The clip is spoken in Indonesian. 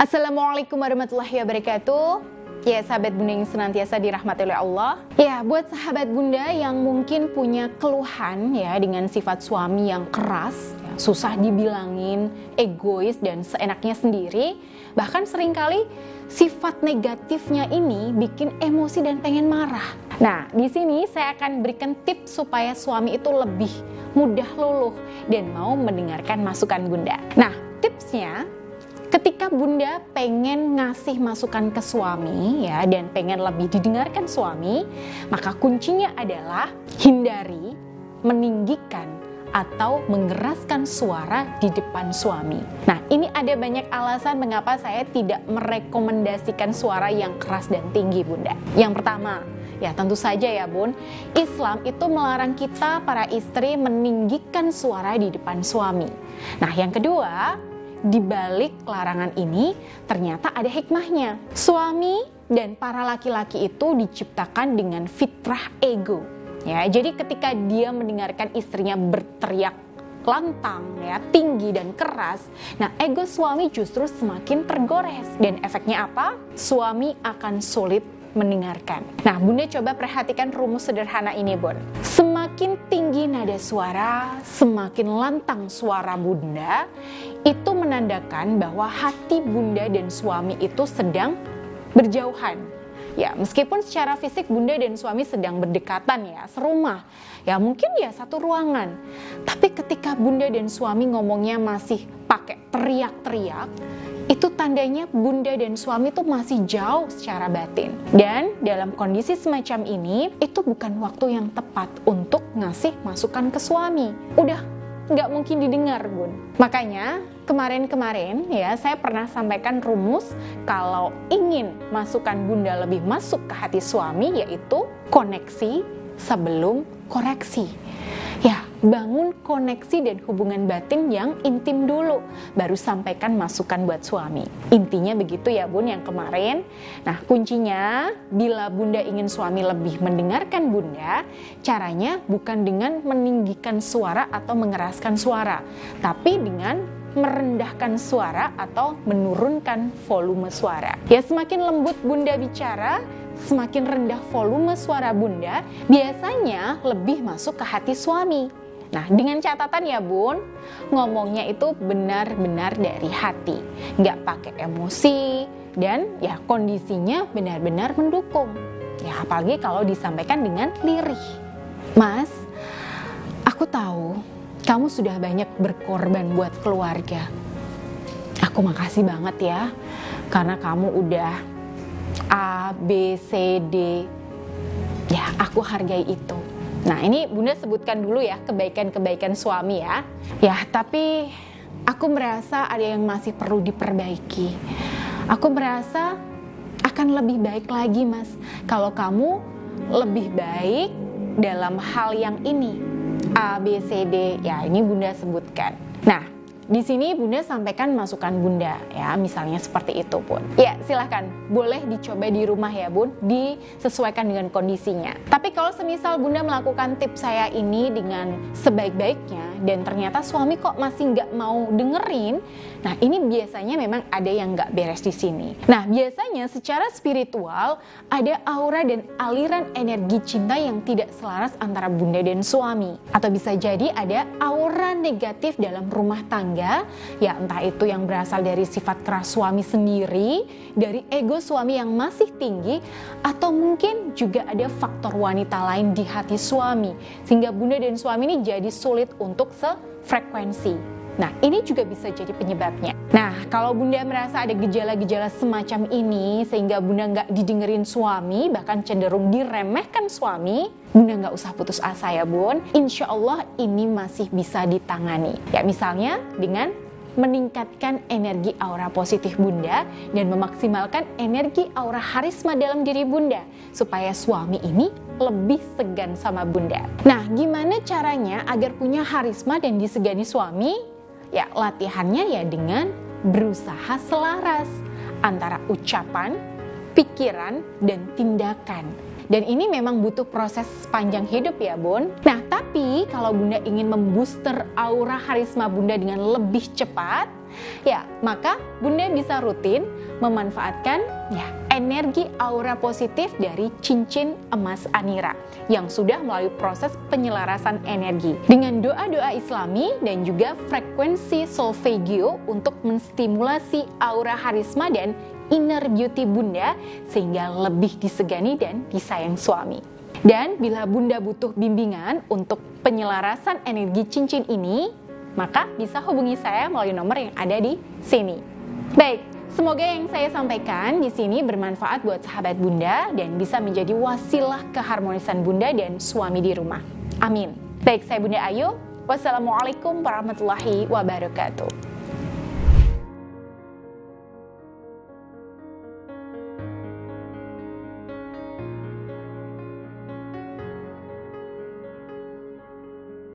Assalamualaikum warahmatullahi wabarakatuh. Ya, sahabat bunda yang senantiasa dirahmati oleh Allah. Ya, buat sahabat bunda yang mungkin punya keluhan ya dengan sifat suami yang keras, ya, susah dibilangin, egois dan seenaknya sendiri, bahkan seringkali sifat negatifnya ini bikin emosi dan pengen marah. Nah, di sini saya akan berikan tips supaya suami itu lebih mudah luluh dan mau mendengarkan masukan bunda. Nah, tipsnya, ketika bunda pengen ngasih masukan ke suami ya dan pengen lebih didengarkan suami, maka kuncinya adalah hindari meninggikan atau mengeraskan suara di depan suami. Nah, ini ada banyak alasan mengapa saya tidak merekomendasikan suara yang keras dan tinggi bunda. Yang pertama, ya tentu saja ya bun, Islam itu melarang kita para istri meninggikan suara di depan suami. Nah, yang kedua, di balik larangan ini ternyata ada hikmahnya. Suami dan para laki-laki itu diciptakan dengan fitrah ego. Ya, jadi ketika dia mendengarkan istrinya berteriak lantang, ya, tinggi dan keras, nah ego suami justru semakin tergores dan efeknya apa? Suami akan sulit mendengarkan. Nah, bunda coba perhatikan rumus sederhana ini, bun. Semakin tinggi nada suara, semakin lantang suara bunda, itu menandakan bahwa hati bunda dan suami itu sedang berjauhan. Ya, meskipun secara fisik bunda dan suami sedang berdekatan ya, serumah. Ya, mungkin ya satu ruangan. Tapi ketika bunda dan suami ngomongnya masih pakai teriak-teriak, itu tandanya bunda dan suami itu masih jauh secara batin. Dan dalam kondisi semacam ini, itu bukan waktu yang tepat untuk ngasih masukan ke suami. Udah nggak mungkin didengar, bun. Makanya kemarin-kemarin ya saya pernah sampaikan rumus kalau ingin masukan bunda lebih masuk ke hati suami, yaitu koneksi sebelum koreksi. Ya, bangun koneksi dan hubungan batin yang intim dulu, baru sampaikan masukan buat suami. Intinya begitu ya bun yang kemarin. Nah, kuncinya bila bunda ingin suami lebih mendengarkan bunda, caranya bukan dengan meninggikan suara atau mengeraskan suara, tapi dengan merendahkan suara atau menurunkan volume suara. Ya, semakin lembut bunda bicara, semakin rendah volume suara bunda, biasanya lebih masuk ke hati suami. Nah, dengan catatan ya bun, ngomongnya itu benar-benar dari hati, nggak pakai emosi, dan ya kondisinya benar-benar mendukung. Ya, apalagi kalau disampaikan dengan lirih. Mas, aku tahu kamu sudah banyak berkorban buat keluarga. Aku makasih banget ya, karena kamu udah A, B, C, D. Ya, aku hargai itu. Nah, ini bunda sebutkan dulu ya kebaikan-kebaikan suami ya. Ya, tapi aku merasa ada yang masih perlu diperbaiki. Aku merasa akan lebih baik lagi mas, kalau kamu lebih baik dalam hal yang ini. A, B, C, D, ya ini bunda sebutkan. Nah, di sini bunda sampaikan masukan bunda ya, misalnya seperti itu pun. Ya, silahkan, boleh dicoba di rumah ya bun, disesuaikan dengan kondisinya. Tapi kalau semisal bunda melakukan tips saya ini dengan sebaik-baiknya dan ternyata suami kok masih nggak mau dengerin, nah ini biasanya memang ada yang nggak beres di sini. Nah, biasanya secara spiritual ada aura dan aliran energi cinta yang tidak selaras antara bunda dan suami. Atau bisa jadi ada aura negatif dalam rumah tangga, ya entah itu yang berasal dari sifat keras suami sendiri, dari ego suami yang masih tinggi, atau mungkin juga ada faktor wanita lain di hati suami, sehingga bunda dan suami ini jadi sulit untuk sefrekuensi. Nah, ini juga bisa jadi penyebabnya. Nah, kalau bunda merasa ada gejala-gejala semacam ini sehingga bunda nggak didengerin suami, bahkan cenderung diremehkan suami, bunda nggak usah putus asa ya bun. Insya Allah ini masih bisa ditangani. Ya, misalnya dengan meningkatkan energi aura positif bunda dan memaksimalkan energi aura harisma dalam diri bunda supaya suami ini lebih segan sama bunda. Nah, gimana caranya agar punya harisma dan disegani suami? Ya, latihannya ya dengan berusaha selaras antara ucapan, pikiran, dan tindakan. Dan ini memang butuh proses panjang hidup ya bun. Nah, tapi kalau bunda ingin membooster aura harisma bunda dengan lebih cepat, Ya, maka Bunda bisa rutin memanfaatkan energi aura positif dari cincin emas Anira yang sudah melalui proses penyelarasan energi dengan doa-doa Islami dan juga frekuensi solfeggio untuk menstimulasi aura harisma dan inner beauty Bunda sehingga lebih disegani dan disayang suami. Dan bila Bunda butuh bimbingan untuk penyelarasan energi cincin ini, maka bisa hubungi saya melalui nomor yang ada di sini. Baik, semoga yang saya sampaikan di sini bermanfaat buat sahabat Bunda dan bisa menjadi wasilah keharmonisan Bunda dan suami di rumah. Amin. Baik, saya Bunda Ayu. Wassalamualaikum warahmatullahi wabarakatuh.